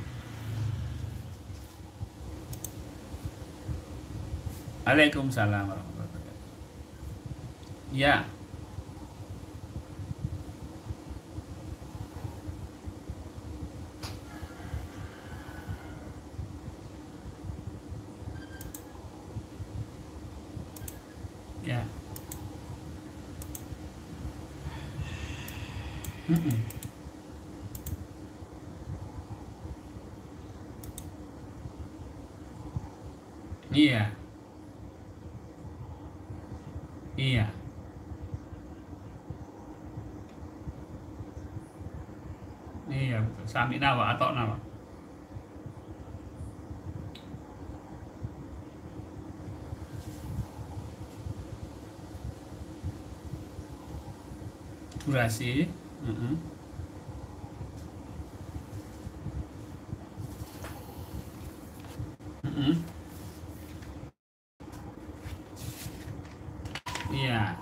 Waalaikumsalam warahmatullahi wabarakatuh. Ya. Ya. Iya. Iya. Iya betul. Sami'na wa ata'na. Durasi. Iya.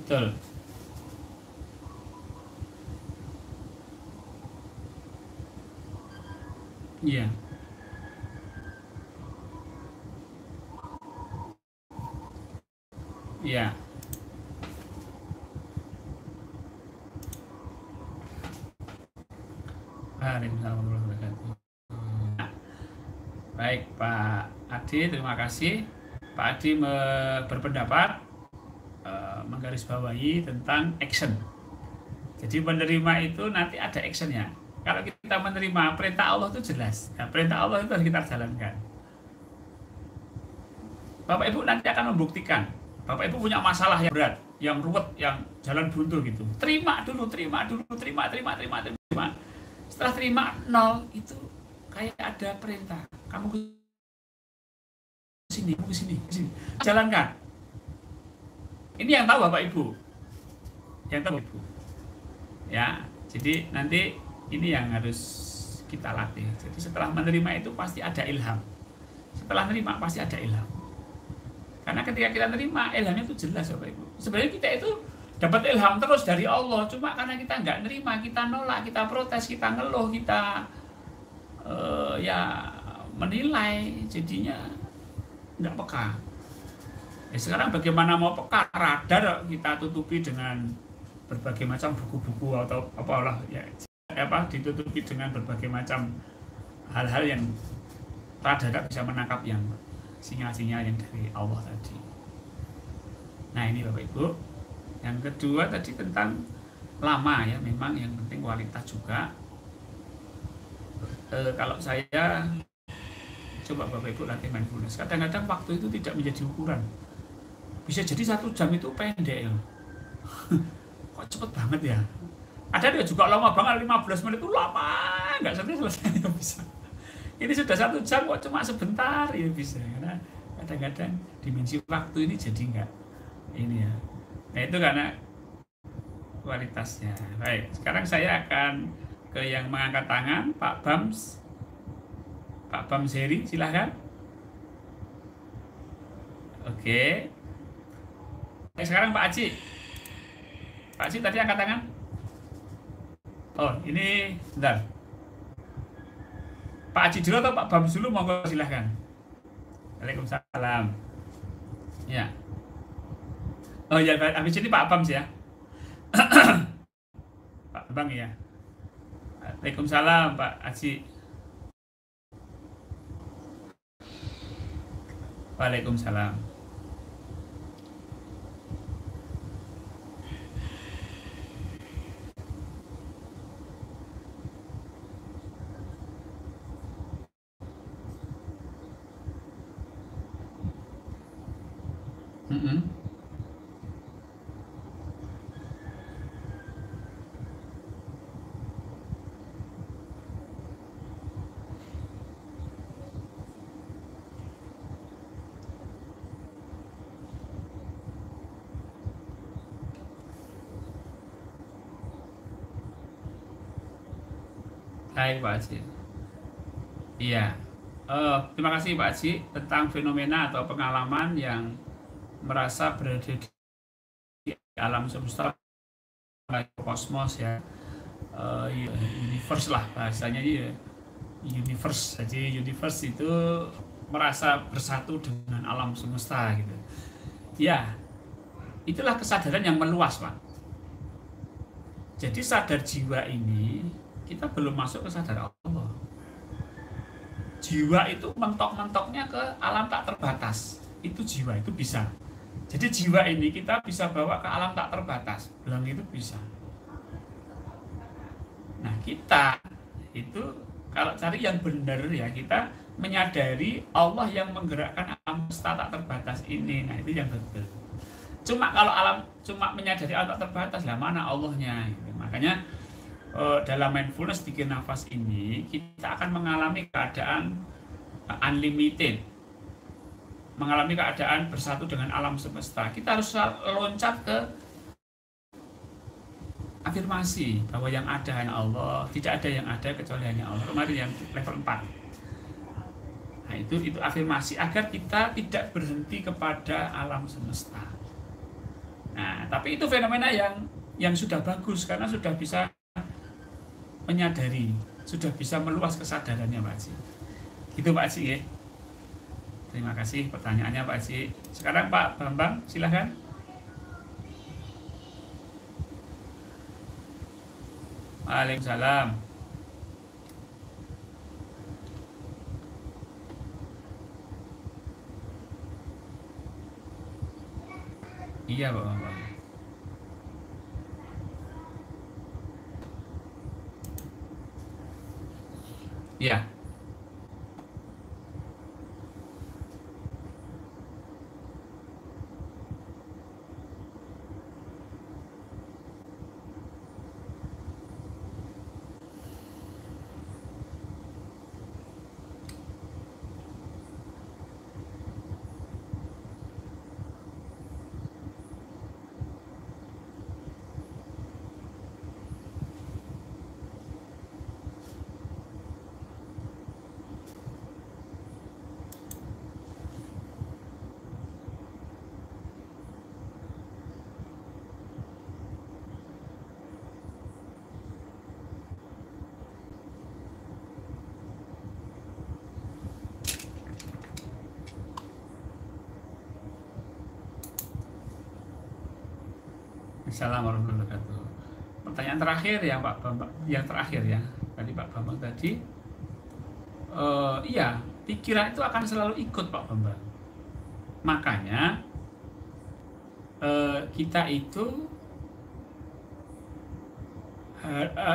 Betul. Iya. Iya. Waalaikumsalam warahmatullahi wabarakatuh. Baik Pak Adi, terima kasih. Pak Adi berpendapat menggarisbawahi tentang action. Jadi menerima itu nanti ada actionnya. Kalau kita menerima perintah Allah itu jelas. Nah, perintah Allah itu harus kita jalankan. Bapak Ibu nanti akan membuktikan. Bapak Ibu punya masalah yang berat, yang ruwet, yang jalan buntu gitu. Terima dulu, terima. Setelah terima nol itu kayak ada perintah. Kamu ke sini. Jalankan. Ini yang tahu Bapak Ibu. Yang tahu Ibu. Ya, jadi nanti ini yang harus kita latih. Jadi setelah menerima itu pasti ada ilham. Setelah menerima pasti ada ilham. Karena ketika kita menerima, ilhamnya itu jelas Bapak Ibu. Sebenarnya kita itu dapat ilham terus dari Allah. Cuma karena kita nggak nerima, kita nolak, kita protes, kita ngeluh, kita ya menilai, jadinya nggak peka. Sekarang bagaimana mau peka? Radar kita tutupi dengan berbagai macam buku-buku atau apalah ya, ditutupi dengan berbagai macam hal-hal yang radar tidak bisa menangkap yang sinyal-sinyal yang dari Allah tadi. Nah ini Bapak Ibu. Yang kedua tadi tentang lama ya, memang yang penting kualitas juga. Kalau saya coba Bapak Ibu latih mindfulness, kadang-kadang waktu itu tidak menjadi ukuran. Bisa jadi 1 jam itu pendek ya. Kok cepet banget ya. Ada juga lama banget, 15 menit itu lama, nggak selesai ya bisa. Ini sudah 1 jam kok cuma sebentar ya bisa. Karena kadang-kadang dimensi waktu ini jadi enggak ini ya. Nah itu karena kualitasnya. Baik, sekarang saya akan ke yang mengangkat tangan, Pak Bams. Pak Bams Heri, silahkan. Oke. Sekarang Pak Aji. Pak Aji tadi angkat tangan. Oh, ini bentar. Pak Haji dulu atau Pak Bams dulu, monggo silahkan. Waalaikumsalam. Ya. Oh ya, habis ini Pak Bams ya. Pak Bang ya. Waalaikumsalam Pak Haji. Waalaikumsalam. Hai Pak Haji. Iya. Terima kasih Pak Haji tentang fenomena atau pengalaman yang merasa berada di alam semesta, kosmos ya, universe lah bahasanya ya, universe. Jadi universe itu merasa bersatu dengan alam semesta gitu. Ya, itulah kesadaran yang meluas Pak. Jadi sadar jiwa ini kita belum masuk ke sadar Allah. Jiwa itu mentok-mentoknya ke alam tak terbatas. Itu jiwa itu bisa. Jadi jiwa ini kita bisa bawa ke alam tak terbatas. Bilang itu bisa. Nah kita itu kalau cari yang benar ya, kita menyadari Allah yang menggerakkan alam semesta tak terbatas ini. Nah itu yang betul. Cuma kalau alam cuma menyadari alam tak terbatas, lah mana Allahnya? Gitu. Makanya dalam mindfulness dikir nafas ini kita akan mengalami keadaan unlimited, mengalami keadaan bersatu dengan alam semesta. Kita harus loncat ke afirmasi bahwa yang ada hanya Allah, tidak ada yang ada kecuali hanya Allah. Kemarin yang level 4. Nah, itu afirmasi agar kita tidak berhenti kepada alam semesta. Nah, tapi itu fenomena yang sudah bagus karena sudah bisa menyadari, sudah bisa meluas kesadarannya Pak Haji. Gitu Pak Haji ya. Terima kasih pertanyaannya Pak Haji. Sekarang Pak Bambang silahkan. Waalaikumsalam. Iya Pak Bambang. Iya. Assalamualaikum warahmatullahi wabarakatuh. Pertanyaan terakhir ya Pak Bambang, yang terakhir ya tadi Pak Bambang tadi, iya pikiran itu akan selalu ikut Pak Bambang. Makanya kita itu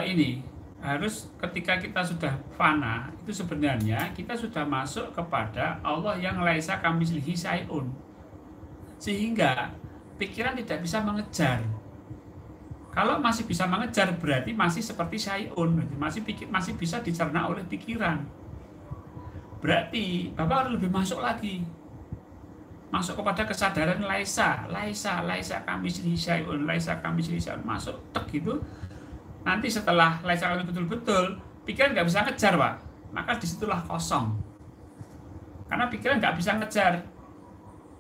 ini harus ketika kita sudah fana itu sebenarnya kita sudah masuk kepada Allah yang laisa kamitslihi syai'un, sehingga pikiran tidak bisa mengejar. Kalau masih bisa mengejar berarti masih seperti syai'un, masih bisa dicerna oleh pikiran. Berarti Bapak harus lebih masuk lagi, masuk kepada kesadaran laisa kamitslihi syai'un, masuk tek gitu. Nanti setelah laisa betul-betul pikiran nggak bisa ngejar Pak, maka disitulah kosong. Karena pikiran nggak bisa ngejar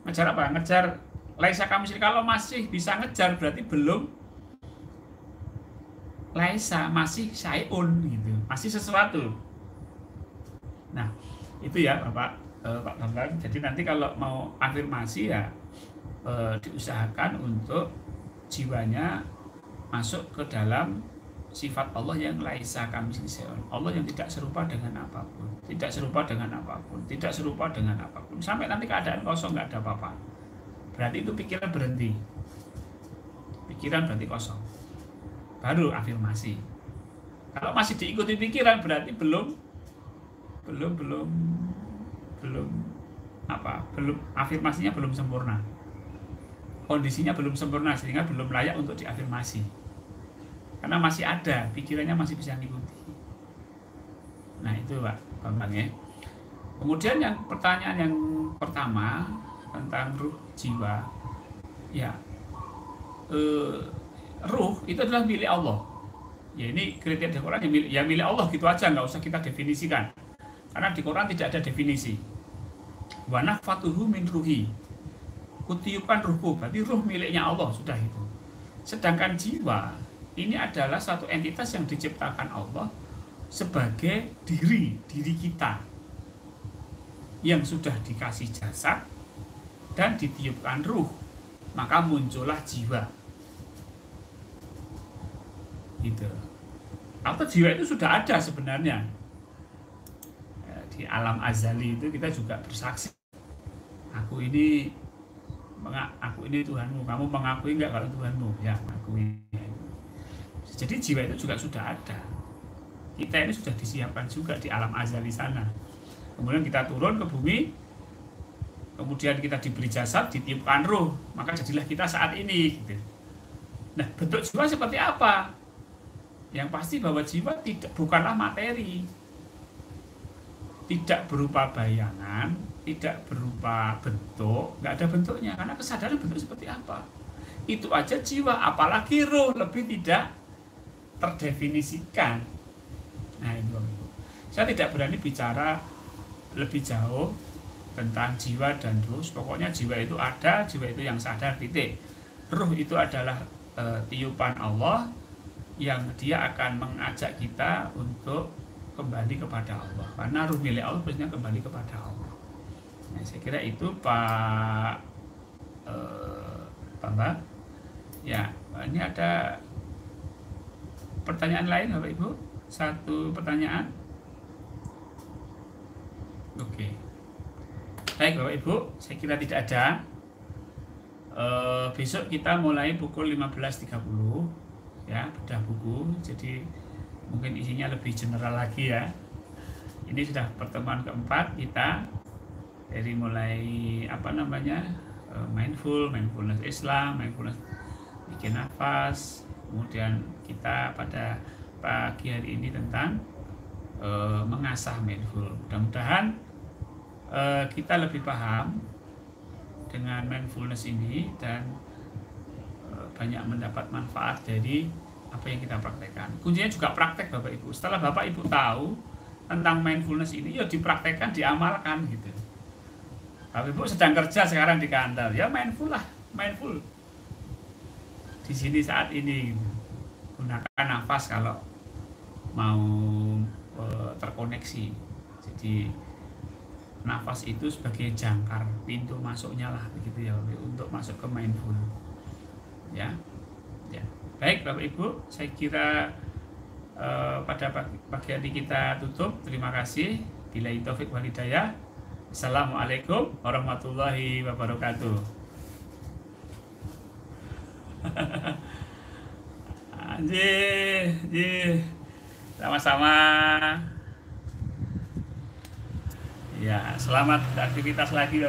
apa? Ngejar laisa kamitslihi. Kalau masih bisa ngejar berarti belum laisa, masih syai'un gitu, masih sesuatu. Nah, itu ya Bapak Pak Bambang. Jadi nanti kalau mau afirmasi ya diusahakan untuk jiwanya masuk ke dalam sifat Allah yang laisa kamitslihi syai'un. Allah yang tidak serupa dengan apapun, tidak serupa dengan apapun, tidak serupa dengan apapun. Sampai nanti keadaan kosong, nggak ada apa-apa. Berarti itu pikiran berhenti. Pikiran berarti kosong. Baru afirmasi. Kalau masih diikuti pikiran berarti belum afirmasinya belum sempurna. Kondisinya belum sempurna sehingga belum layak untuk diafirmasi. Karena masih ada, pikirannya masih bisa ngikuti. Nah itu Pak Bambang ya. Kemudian yang pertanyaan yang pertama tentang ruh jiwa. Ya, ruh itu adalah milik Allah. Ya ini kriteria Quran ya milik Allah gitu aja, nggak usah kita definisikan. Karena di Quran tidak ada definisi. Wa nafatuhu min ruhi. Kutiupan ruhku, berarti ruh miliknya Allah, sudah itu. Sedangkan jiwa ini adalah satu entitas yang diciptakan Allah sebagai diri kita yang sudah dikasih jasad dan ditiupkan ruh, maka muncullah jiwa. Gitu. Atau jiwa itu sudah ada sebenarnya. Di alam azali itu kita juga bersaksi. Aku ini Tuhanmu, kamu mengakui enggak kalau Tuhanmu? Ya, mengakui. Jadi jiwa itu juga sudah ada. Kita ini sudah disiapkan juga di alam azali sana. Kemudian kita turun ke bumi, kemudian kita diberi jasad, ditiupkan ruh, maka jadilah kita saat ini. Gitu. Nah, bentuk jiwa seperti apa? Yang pasti bahwa jiwa bukanlah materi, tidak berupa bayangan, tidak berupa bentuk, nggak ada bentuknya, karena kesadaran bentuk seperti apa. Itu aja jiwa, apalagi ruh, lebih tidak terdefinisikan. Nah itu, saya tidak berani bicara lebih jauh tentang jiwa dan ruh. Pokoknya jiwa itu ada, jiwa itu yang sadar, titik. Ruh itu adalah tiupan Allah yang dia akan mengajak kita untuk kembali kepada Allah. Karena ruh milik Allah biasanya kembali kepada Allah. Nah, saya kira itu Pak Bambang. Ya, ini ada pertanyaan lain Bapak Ibu? Satu pertanyaan. Oke. Baik Bapak Ibu, saya kira tidak ada. Besok kita mulai pukul 15.30 ya, bedah buku. Jadi mungkin isinya lebih general lagi ya. Ini sudah pertemuan keempat kita dari mulai mindfulness Islam, mindfulness bikin nafas. Kemudian kita pada pagi hari ini tentang mengasah mindful. Mudah-mudahan kita lebih paham dengan mindfulness ini dan banyak mendapat manfaat dari apa yang kita praktekkan. Kuncinya juga praktek Bapak Ibu. Setelah Bapak Ibu tahu tentang mindfulness ini, ya dipraktekkan, diamalkan gitu. Bapak Ibu sedang kerja sekarang di kantor, ya mindful di sini saat ini. Gunakan nafas kalau mau terkoneksi. Jadi nafas itu sebagai jangkar pintu masuknya lah, begitu ya, untuk masuk ke mindful. Ya. Baik Bapak Ibu, saya kira pada pagi hari kita tutup. Terima kasih. Billahi taufik wal hidayah. Assalamualaikum warahmatullahi wabarakatuh. Anjir. Sama-sama. Ya, selamat aktivitas lagi.